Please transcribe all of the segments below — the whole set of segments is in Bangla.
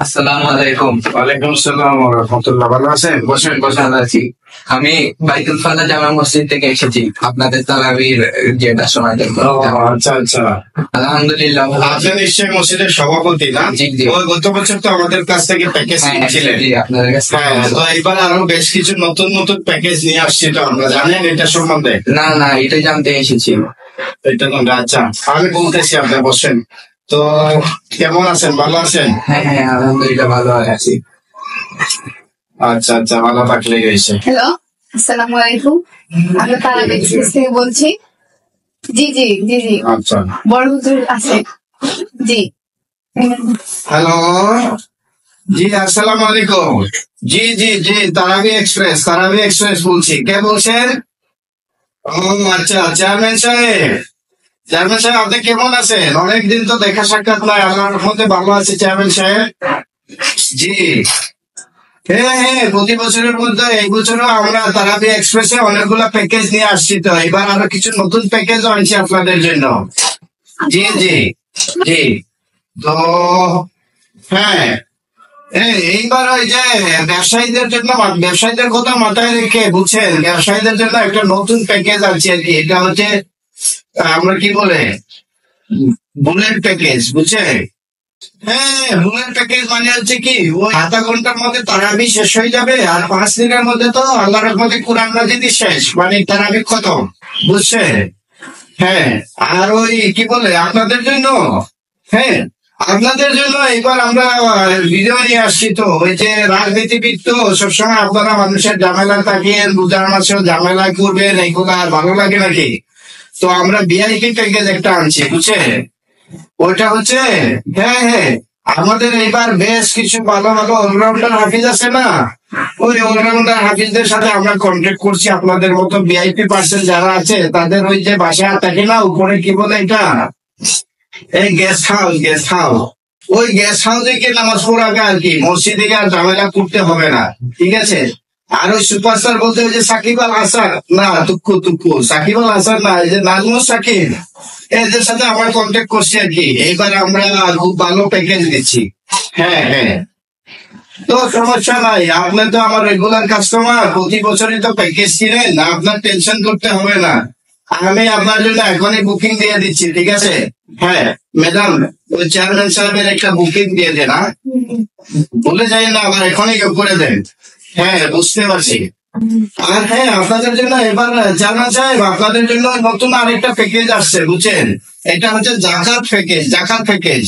আসসালামু আলাইকুম। ওয়ালাইকুম আসসালাম ওয়া রাহমাতুল্লাহ। ভালো আছেন? বসেন বসেন। ভালো আছি। আমি বাইতুল ফালা জামা মসজিদ থেকে এসেছি আপনাদের তারাবির যেটা শোনার জন্য। আচ্ছা আচ্ছা। আলহামদুলিল্লাহ। আপনি নিশ্চয়ই মসজিদের সভাপতি না? জি জি। ওই গত বছর তো আমাদের কাছ থেকে প্যাকেজ নিয়েছিলেন। জি, আপনাদের কাছে। হ্যাঁ, তো এবার আরো বেশ কিছু নতুন নতুন প্যাকেজ নিয়ে আসছি, তো আমরা জানেন এটা সম্বন্ধে? না না, এটাই জানতে এসেছি। এটা তো আচ্ছা, আমি বলতেছি, আপনি বসেন। তো কেমন আছেন? ভালো আছেন? হ্যাঁ হ্যাঁ, আলহামদুলিল্লাহ ভালো আছি। আচ্ছা আচ্ছা, ভালো থাকলে গেছে। হ্যালো, আসসালামু আলাইকুম। আমি তারাবি এক্সপ্রেস থেকে বলছি। জি জি জি জি, আচ্ছা, বড় হুজুর আছে। জি হ্যালো, জি আসসালামু আলাইকুম। জি জি জি, তারাবি এক্সপ্রেস বলছি। কে বলছেন? ও আচ্ছা, চেয়ারম্যান সাহেব। চেয়ারম্যান সাহেব, আপনি কেমন আছেন? অনেকদিন তো দেখা সাক্ষাৎ নাই। আল্লাহর রহমতে ভালো আছে চেয়ারম্যান সাহেব। জি হ্যাঁ হ্যাঁ, প্রতি বছরের মধ্যে এই বছরও আমরা তারাবি এক্সপ্রেসে অনেকগুলো প্যাকেজ নিয়ে আসছি, তো এবার আরো কিছু নতুন প্যাকেজ আনছি আপনাদের জন্য। জি জি জি। তো হ্যাঁ, এইবার ওই যে ব্যবসায়ীদের জন্য, ব্যবসায়ীদের কথা মাথায় রেখে, বুঝছেন, ব্যবসায়ীদের জন্য একটা নতুন প্যাকেজ আছে আর কি। এটা হচ্ছে আমরা কি বলে বুলেট প্যাকেজ, বুঝছেন? হ্যাঁ, বুলেট প্যাকেজ মানে হচ্ছে কি, ওই আধা ঘন্টার মধ্যে তারাবি শেষ হয়ে যাবে, আর 5 দিনের মধ্যে তো আল্লাহর রহমতে কোরআন মাজিদ শেষ, মানে তারাবি খতম, বুঝছে? হ্যাঁ, আর ওই কি বলে আপনাদের জন্য, হ্যাঁ আপনাদের জন্য এবার আমরা ভিডিও নিয়ে আসছি। তো ওই যে রাজনীতিবিদ তো সবসময় আপনারা মানুষের ঝামেলা থাকেন, রোজার মাসেও ঝামেলা করবেন, এইগুলো আর ভালো লাগে নাকি? তো আমরা ভিআইপি প্যাকেজ একটা আনছি, বুঝছে? ওইটা হচ্ছে, হ্যাঁ হ্যাঁ, আমাদের এবার বেশ কিছু ভালো ভালো অলরাউন্ডার হাফিজ আছে না, ওই অলরাউন্ডার হাফিজদের সাথে আমরা কন্ট্যাক্ট করছি। আপনাদের মতো ভিআইপি পার্সন যারা আছে তাদের ওই যে বাসায় থাকে না উপরে, কি বলে এটা, এই গেস্ট হাউস, ওই গেস্ট হাউসে গিয়ে নামাজ পড়াবে আর কি। মসজিদে আর ঝামেলা করতে হবে না, ঠিক আছে? আর ওই সুপারস্টার বলতে ওই যে সাকিব আল হাসান, না তুক্কু সাকিব আল হাসান না, এই যে নাজমুল সাকিব, এদের সাথে আমরা কন্ট্যাক্ট করছি আর কি। এবার আমরা খুব ভালো প্যাকেজ দিচ্ছি। হ্যাঁ হ্যাঁ, তো সমস্যা নাই, আপনি তো আমার রেগুলার কাস্টমার, প্রতি বছরই তো প্যাকেজ কিনেন, আপনার টেনশন করতে হবে না। আমি আপনার জন্য এখনই বুকিং দিয়ে দিচ্ছি, ঠিক আছে? হ্যাঁ ম্যাডাম, ওই চেয়ারম্যান সাহেবের একটা বুকিং দিয়ে দেন, বলে যাই না, আবার এখনই করে দেন। হ্যাঁ, বুঝতে পারছি। আর হ্যাঁ, আপনাদের জন্য এবার চেয়ারম্যান সাহেব, আপনাদের জন্য নতুন আরেকটা প্যাকেজ আসছে, বুঝছেন? এটা হচ্ছে জাকাত প্যাকেজ।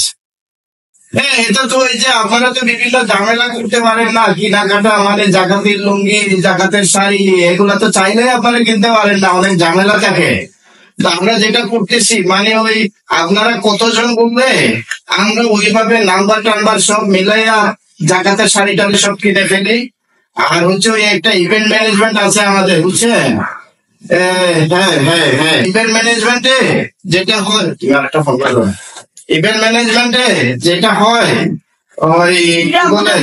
হ্যাঁ, এটা তো ওই যে আপনারা তো বিভিন্ন ঝামেলা করতে পারেন না, কেনাকাটা মানে জাকাতের লুঙ্গি, জাকাতের শাড়ি, এগুলা তো চাইলে আপনারা কিনতে পারেন না, অনেক ঝামেলা থাকে। তো আমরা যেটা করতেছি, মানে ওই আপনারা কতজন বলবে, আমরা ওইভাবে নাম্বার টাম্বার সব মিলাইয়া জাকাতের শাড়ি টাড়ি সব কিনে ফেলি। আর হচ্ছে ওই একটা ইভেন্ট ম্যানেজমেন্ট আছে আমাদের, বুঝছেন? হ্যাঁ হ্যাঁ হ্যাঁ, ইভেন্ট ম্যানেজমেন্টে যেটা হয়, তুমি আরেকটা ফোন করো। ইভেন্ট ম্যানেজমেন্টে যেটা হয়, ওই কি বলে,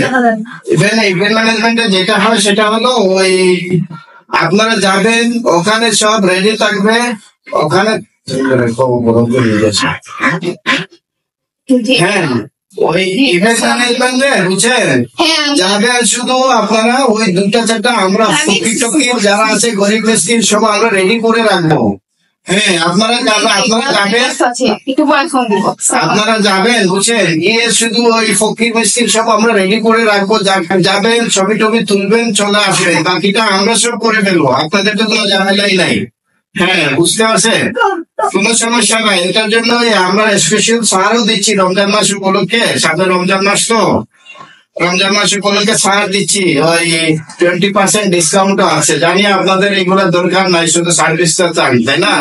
ইভেন্ট ম্যানেজমেন্টে যেটা হয় সেটা হলো ওই আপনারা যাবেন, ওখানে সব রেডি থাকবে, ওখানে হ্যাঁ, ওই ইভেন্ট ম্যানেজমেন্টে, বুঝছেন, যাবেন শুধু আপনারা ওই 2-4টা আমরা ফকির টকির যারা আছে, গরিব মিসকিন সব আমরা রেডি করে রাখবো। হ্যাঁ, আপনারা যাবেন, বুঝছেন, গিয়ে শুধু ওই ফকির মিসকিন সব আমরা রেডি করে রাখবো, যাবেন, ছবি টবি তুলবেন, চলে আসবেন, বাকিটা আমরা সব করে ফেলবো, আপনাদের তো কোনো ঝামেলাই নাই। হ্যাঁ, বুঝতে পারছেন, কোনো সমস্যা নাই। এটার জন্য আমরা স্পেশাল ছাড়ও দিচ্ছি রমজান মাস উপলক্ষে, সামনে রমজান মাস তো, রমজান মাস উপলক্ষে ছাড় দিচ্ছি, ওই 20% ডিসকাউন্টও আছে। জানি আপনাদের এগুলোর দরকার নাই, শুধু সার্ভিসটা চান, তাই না?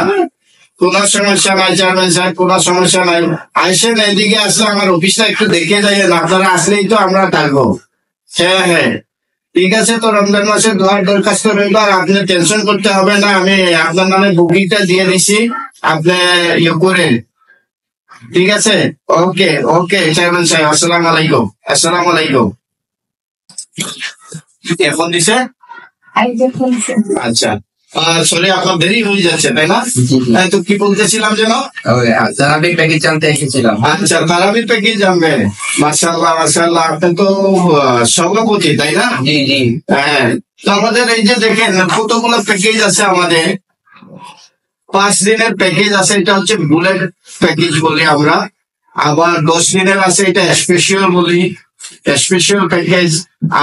কোন সমস্যা নাই চেয়ারম্যান সাহেব, কোন সমস্যা নাই। আসেন, এদিকে আসলে আমার অফিসটা একটু দেখে যাইয়েন, আপনারা আসলেই তো আমরা থাকবো। হ্যাঁ হ্যাঁ, ঠিক আছে। তো রমজান মাসে দোয়ার দরখাস্ত রইল, আর আপনি টেনশন করতে হবে না, আমি আপনার নামে বুকিংটা দিয়ে দিছি, আপনি ইয়ে করেন, ঠিক আছে? ওকে ওকে চেয়ারম্যান সাহেব, আসসালামু আলাইকুম। আসসালামু আলাইকুম। এখন দিছে, আচ্ছা। সরি, আপনার দেরি হয়ে যাচ্ছে তাই না? জি, জি। তো কি বলতেছিলাম যেন? ওই তারাবির প্যাকেজ জানতে এসেছিলাম। আচ্ছা, তারাবির প্যাকেজ জানবেন। মাশাআল্লাহ মাশাআল্লাহ, আপনি তো সভাপতি তাই না? জি, জি। হ্যাঁ, তো আমাদের এই যে দেখেন কতগুলো প্যাকেজ আছে আমাদের। 5 দিনের প্যাকেজ আছে, এটা হচ্ছে বুলেট প্যাকেজ বলি আমরা। আবার 10 দিনের আছে, এটা স্পেশাল বলি, স্পেশাল প্যাকেজ।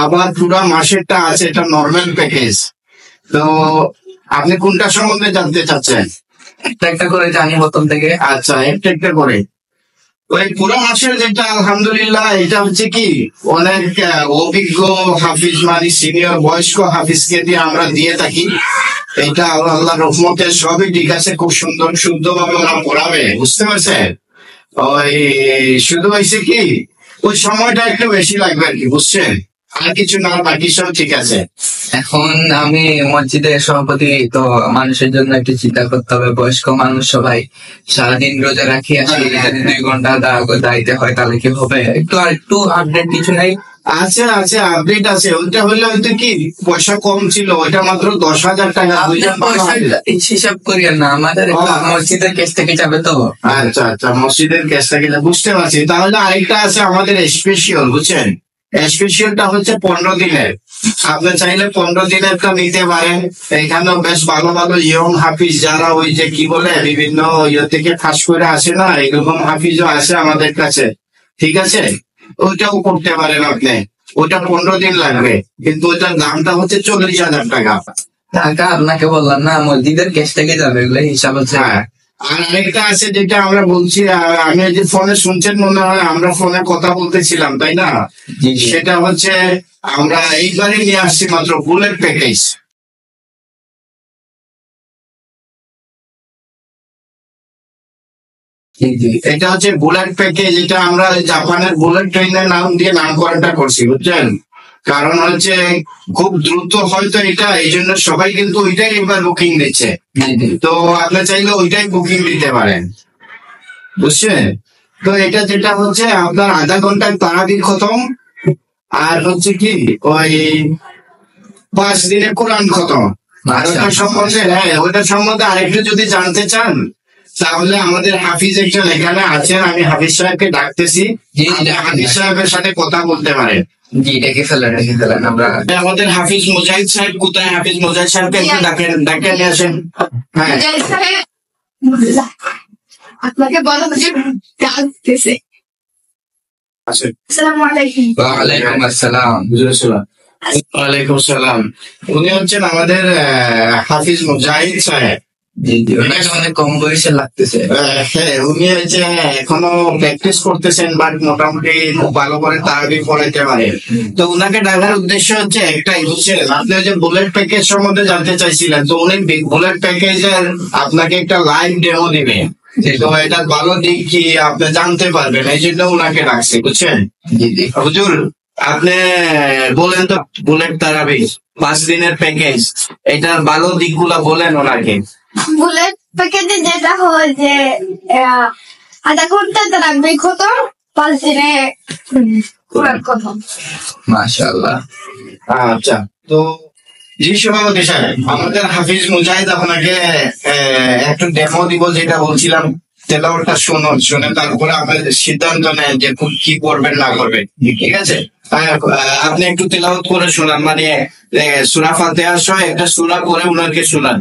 আবার পুরো মাসেরটা আছে, এটা নর্মাল প্যাকেজ। তো আপনি কোনটা সম্বন্ধে জানতে চাচ্ছেন? একটা একটা করে জানি প্রথম থেকে। আচ্ছা, একটা একটা করে। ওই পুরো মাসের যেটা আলহামদুলিল্লাহ, এটা হচ্ছে কি অনেক অভিজ্ঞ হাফিজ মানে সিনিয়র বয়স্ক হাফিজকে দিয়ে আমরা দিয়ে থাকি। এটা আল্লাহ রহমতে সবই ঠিক আছে, খুব সুন্দর শুদ্ধ ভাবে ওরা পড়াবে, বুঝতে পারছেন? ওই শুধু হয়েছে কি ওই সময়টা একটু বেশি লাগবে আর কি, বুঝছেন? আর কিছু না, বাকি সব ঠিক আছে। এখন আমি মসজিদের সভাপতি, তো মানুষের জন্য একটু চিন্তা করতে হবে। বয়স্ক মানুষ সবাই সারাদিন রোজা রাখি আসি, যদি 2 ঘন্টা দাঁড়াইতে হয় তাহলে কি হবে? একটু আপডেট কিছু নাই। আছে আছে, আপডেট আছে। ওইটা হলে হয়তো কি পয়সা কম ছিল, ওইটা মাত্র 10,000 টাকা। আপনার পয়সা হিসাব করিয়েন না, আমাদের মসজিদের কেস থেকে যাবে তো। আচ্ছা আচ্ছা, মসজিদের কেসটা গেলে বুঝতে পারছি। তাহলে আরেকটা আছে আমাদের স্পেশাল, বুঝছেন? স্পেশালটা হচ্ছে 15 দিনের। আপনি চাইলে 15 দিনেরটা নিতে পারেন। এখানেও বেশ ভালো ভালো ইয়ং হাফিজ, যারা ওই যে কি বলে বিভিন্ন ইয়ে থেকে ফাঁস করে আসে না, এরকম হাফিজও আছে আমাদের কাছে, ঠিক আছে? ওইটাও করতে পারেন আপনি। ওইটা 15 দিন লাগবে, কিন্তু ওইটার দামটা হচ্ছে 40,000 টাকা। টাকা আপনাকে বললাম না, মসজিদের কেস থেকে যাবে, এগুলো হিসাব হচ্ছে। হ্যাঁ, আর আরেকটা আছে যেটা আমরা বলছি, আমি যে ফোনে শুনছেন মনে হয়, আমরা ফোনে কথা বলতেছিলাম তাই না? জি, জি। সেটা হচ্ছে আমরা এইবারে নিয়ে আসছি মাত্র বুলেট প্যাকেজ। জি, জি। এটা হচ্ছে বুলেট প্যাকেজ, এটা আমরা জাপানের বুলেট ট্রেনের নাম দিয়ে নামকরণটা করছি, বুঝছেন? কারণ হচ্ছে খুব দ্রুত হয়তো এটা, এই জন্য সবাই কিন্তু ওইটাই এবার বুকিং দিচ্ছে। জি, জি। তো আপনি চাইলে ওইটাই বুকিং দিতে পারেন, বুঝছেন? তো এটা যেটা হচ্ছে আপনার আধা ঘন্টায় তারাবির খতম, আর হচ্ছে কি ওই 5 দিনে কোরআন খতম। আর ওটা সম্বন্ধে, হ্যাঁ ওটা সম্বন্ধে আরেকটু যদি জানতে চান, তাহলে আমাদের হাফিজ একজন এখানে আছেন, আমি হাফিজ সাহেবকে ডাকতেছি। জি, জি। আপনি হাফিজ সাহেবের সাথে কথা বলতে পারেন। জি, ডেকে ফেলেন আমরা। আমাদের হাফিজ মুজাহিদ সাহেব কোথায়? হাফিজ মুজাহিদ সাহেবকে একটু ডাকে নিয়ে আসেন। হ্যাঁ, মুজাহিদ সাহেব, আপনাকে বলা হচ্ছে ডাকতেছে। আসেন। আসসালামু আলাইকুম। ওয়ালাইকুম আসসালাম। ওয়ালাইকুম সালাম। উনি হচ্ছেন আমাদের হাফিজ মুজাহিদ সাহেব। জি, জি। ওনাকে অনেক কম বয়সে লাগতেছে। হ্যাঁ, উনি হচ্ছে এখনো প্র্যাকটিস করতেছেন, বাট মোটামুটি খুব ভালো করে তারাবি পড়াইতে পারে। তো উনাকে ডাকার উদ্দেশ্য হচ্ছে একটাই, বুঝছেন? আপনি যে বুলেট প্যাকেজ সম্বন্ধে জানতে চাইছিলেন, তো উনি বুলেট প্যাকেজের আপনাকে একটা লাইভ ডেমো দিবে। তো এটার ভালো দিক কি আপনি জানতে পারবেন, এই জন্য উনাকে ডাকছে, বুঝছেন? জি, জি। হুজুর, আপনি বলেন তো বুলেট তারাবি 5 দিনের প্যাকেজ, এটার ভালো দিকগুলা বলেন ওনাকে। বুলেট প্যাকেজে যেটা হয় যে আধা ঘন্টা তারাবি খতম, 5 দিনে কোরআন খতম। মাশাআল্লাহ। আচ্ছা, তো জি সভাপতি সাহেব, আমাদের হাফিজ মুজাহিদ আপনাকে একটু ডেমো দিব, যেটা বলছিলাম তেলাওয়াতটা শুনে তারপরে আপনাদের সিদ্ধান্ত নেন যে কি করবেন না করবেন, ঠিক আছে? আপনি একটু তেলাওয়াত করে শোনান, মানে সূরা ফাতিহা সহ একটা সূরা করে উনাকে শোনান,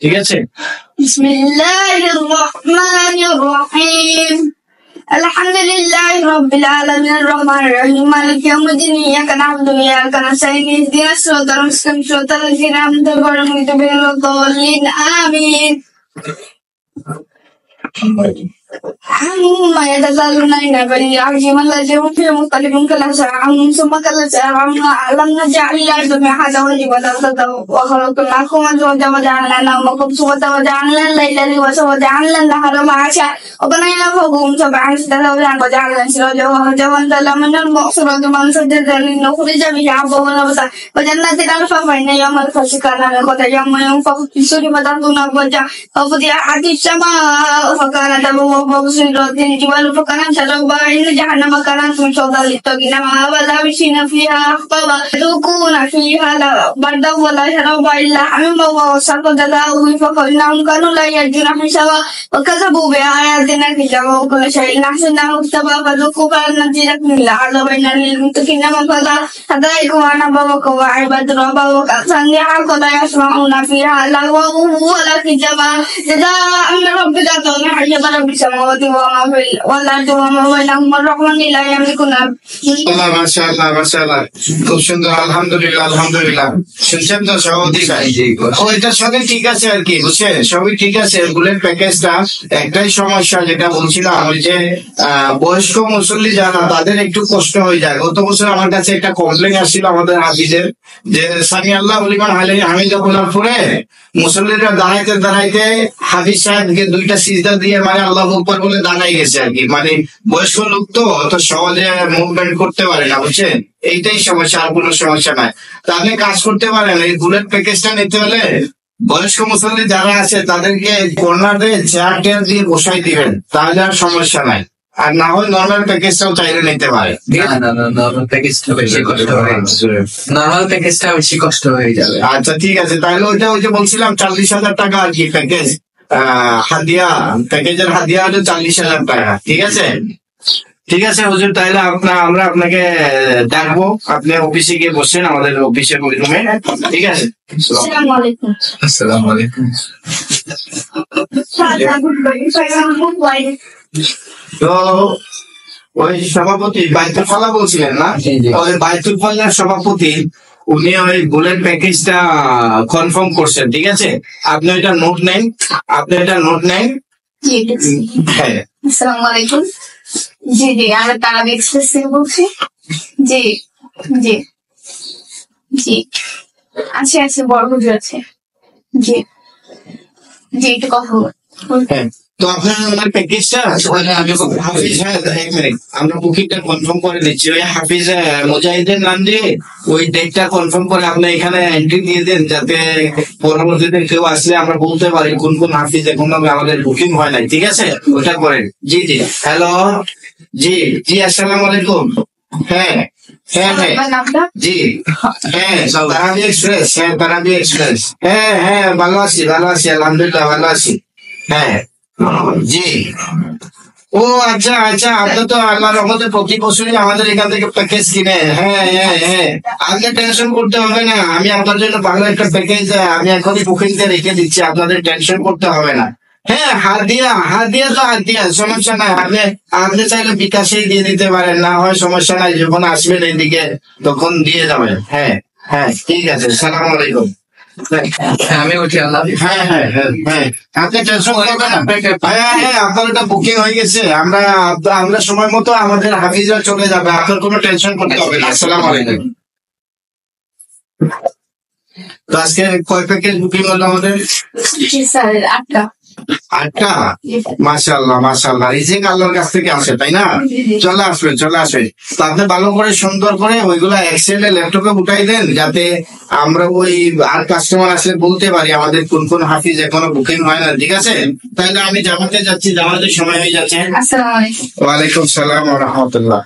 ঠিক আছে? বিসমিল্লাহির রহমানির রহিম। আলহামদুলিল্লাহি রাব্বিল আলামিন আর-রহমানির রহিম মালিকি ইয়াউমিদ্দিন ইয়াকা না'বুদু ওয়া ইয়াকা নাস্তাঈন ইহদিনাস সিরাতাল মুস্তাকিম সিরাতাল লাযিনা আন'আমতা আলাইহিম গায়রিল মাগদুবি আলাইহিম ওয়াদ-দাল্লিন আমিন। عما يتساءلون عن النبأ العظيم الذي هم فيه مختلفون كلا سيعلمون ثم كلا سيعلمون ألم نجعل الأرض مهادا والجبال وخلقناكم أزواجا وجعلنا نومكم سباتا وجعلنا الليل لباسا وجعلنا النهار معاشا وبنينا فوقهم سبعا شدادا وجعلنا سراجا وهجا وأنزلنا من المعصرات ماء ثجاجا لنخرج به حبا ونباتا وجنات ألفافا إن يوم الفصل كان ميقاتا يوم ينفخ في الصور فتأتون أفواجا وفتحت السماء فكانت أبوابا وبصيرة الجبال فكانت سرابا إن جهنم كانت مرصادا للطاغين مآبا لابسين فيها أحقابا يذوقون فيها لا بردا ولا شرابا إلا حميما وغساقا جزاؤه وفاقا إنهم كانوا لا يرجون حسابا وكذبوا بآياتنا كتابا وكل شيء أحسناه كتابا فذوقوا فلن نزيدكم إلا عذابا إن للمتقين مفازا حدائق وأعنابا وكواعب أترابا وكأسا دهاقا لا يسمعون فيها لغوا ولا كتابا جزاء من ربك عطاء حجب رب السماوات وما في والأرض وما بينهما الرحمن لا يملكون মাশাআল্লাহ মাশাআল্লাহ, খুব সুন্দর, আলহামদুলিল্লাহ আলহামদুলিল্লাহ। শুনছেন তো সভাপতি ভাই? ওইটার সাথে ঠিক আছে আর কি, বুঝছেন, সবই ঠিক আছে। বুলেট প্যাকেজটা একটাই সমস্যা যেটা বলছিলাম, ওই যে বয়স্ক মুসল্লি যারা, তাদের একটু কষ্ট হয়ে যায়। গত বছর আমার কাছে একটা কমপ্লেন আসছিল আমাদের হাফিজের, যে সামি আল্লাহ লিমান হামিদা বলার পরে মুসল্লিরা দাঁড়াইতে দাঁড়াইতে হাফিজ সাহেবকে দুইটা সিজদা দিয়ে মানে আল্লাহ আকবার বলে দাঁড়াই গেছে আর কি। মানে বয়স্ক লোক তো অত সহজে মুভমেন্ট করতে পারে না, বুঝছেন, এইটাই সমস্যা, আর কোনো সমস্যা নাই। তা আপনি কাজ করতে পারেন, এই বুলেট প্যাকেজটা নিতে হলে বয়স্ক মুসল্লি যারা আছে তাদেরকে কর্নারে চেয়ার টেয়ার দিয়ে বসাই দিবেন, তাহলে আর সমস্যা নাই। আর না হয় নর্মাল প্যাকেজটাও চাইলে নিতে পারে। নর্মাল প্যাকেজটা বেশি কষ্ট হয়ে নর্মাল প্যাকেজটা বেশি কষ্ট হয়ে যাবে। আচ্ছা ঠিক আছে, তাহলে ওইটা ওই যে বলছিলাম 40,000 টাকা আর কি প্যাকেজ, হাদিয়া প্যাকেজের হাদিয়া হলো 40,000 টাকা। ঠিক আছে ঠিক আছে হুজুর, তাহলে আমরা আপনাকে ডাকবো, আপনি অফিসে গিয়ে বসছেন আমাদের অফিসের ওই রুমে। ঠিক আছে, আসসালামু আলাইকুম। আসসালামু আলাইকুম। তো ওই সভাপতি বাইতুল ফালা বলছিলেন না, জি, জি। ওই বাইতুল ফালার সভাপতি উনি ওই বুলেট প্যাকেজটা কনফার্ম করছেন। ঠিক আছে, আপনি ওইটা নোট নেন, জি, ঠিক আছে। হ্যাঁ। আসসালামু আলাইকুম। জি জি, আমরা তারাবি এক্সপ্রেস থেকে বলছি। জি জি জি, আছে বড় হুজুর আছে। জি জি, একটু কথা বল। হ্যাঁ, তো আপনার আমার প্যাকেজটা হাফিজ, হ্যাঁ এক মিনিট, আমরা বুকিংটা কনফার্ম করে দিচ্ছি। ওই হাফিজ মুজাহিদের নাম দিয়ে ওই ডেটটা কনফার্ম করে আপনি এখানে এন্ট্রি দিয়ে দেন, যাতে পরবর্তীতে কেউ আসলে আমরা বলতে পারি কোন কোন হাফিজ এখন আমাদের বুকিং হয় নাই। ঠিক আছে, ওটা করেন। জি জি, হ্যালো, জি জি, আসসালামু আলাইকুম। হ্যাঁ হ্যাঁ হ্যাঁ, আপনার নামটা? জি হ্যাঁ, তারাবি এক্সপ্রেস, হ্যাঁ তারাবি এক্সপ্রেস, হ্যাঁ হ্যাঁ, ভালো আছি আলহামদুলিল্লাহ ভালো আছি। হ্যাঁ জি, ও আচ্ছা আচ্ছা, আপনি তো আল্লাহর রহমতে প্রতি বছরই আমাদের এখান থেকে প্যাকেজ কিনে। হ্যাঁ হ্যাঁ হ্যাঁ, আপনি টেনশন করতে হবে না, আমি আপনার জন্য ভালো একটা প্যাকেজ আমি এখনই বুকিং দিয়ে রেখে দিচ্ছি, আপনাদের টেনশন করতে হবে না। হ্যাঁ, হাদিয়া তো হাদিয়া, সমস্যা নাই। আপনি চাইলে বিকাশেই দিয়ে দিতে পারেন, না হয় সমস্যা নাই, যখন আসবেন এইদিকে তখন দিয়ে যাবেন। হ্যাঁ হ্যাঁ, ঠিক আছে, সালাম আলাইকুম। আমি উঠি, আল্লাহ। হ্যাঁ হ্যাঁ হ্যাঁ হ্যাঁ, আপনি টেনশন করবেন না। হ্যাঁ হ্যাঁ, আপনার এটা বুকিং হয়ে গেছে, আমরা সময় মতো আমাদের হাফিজরা চলে যাবে, আপনার কোনো টেনশন করতে হবে না। আসসালামু আলাইকুম। তো আজকে কয় প্যাকেজ বুকিং হলো আমাদের? জি স্যার, 8টা। 8টা, মাশাআল্লাহ মাশাআল্লাহ, রিজিক আল্লাহর কাছ থেকে আসে, তাই না? চলে আসবে। তো আপনি ভালো করে সুন্দর করে ওইগুলা এক্সেল এ ল্যাপটপে উঠাই দেন, যাতে আমরা ওই আর কাস্টমার আসলে বলতে পারি আমাদের কোন কোন হাফিজ এখনো বুকিং হয় না। ঠিক আছে, তাহলে আমি জামাতে যাচ্ছি, জামাতে সময় হয়ে যাচ্ছে। আসসালামু আলাইকুম। ওয়ালাইকুম সালাম ওয়া রাহমাতুল্লাহ।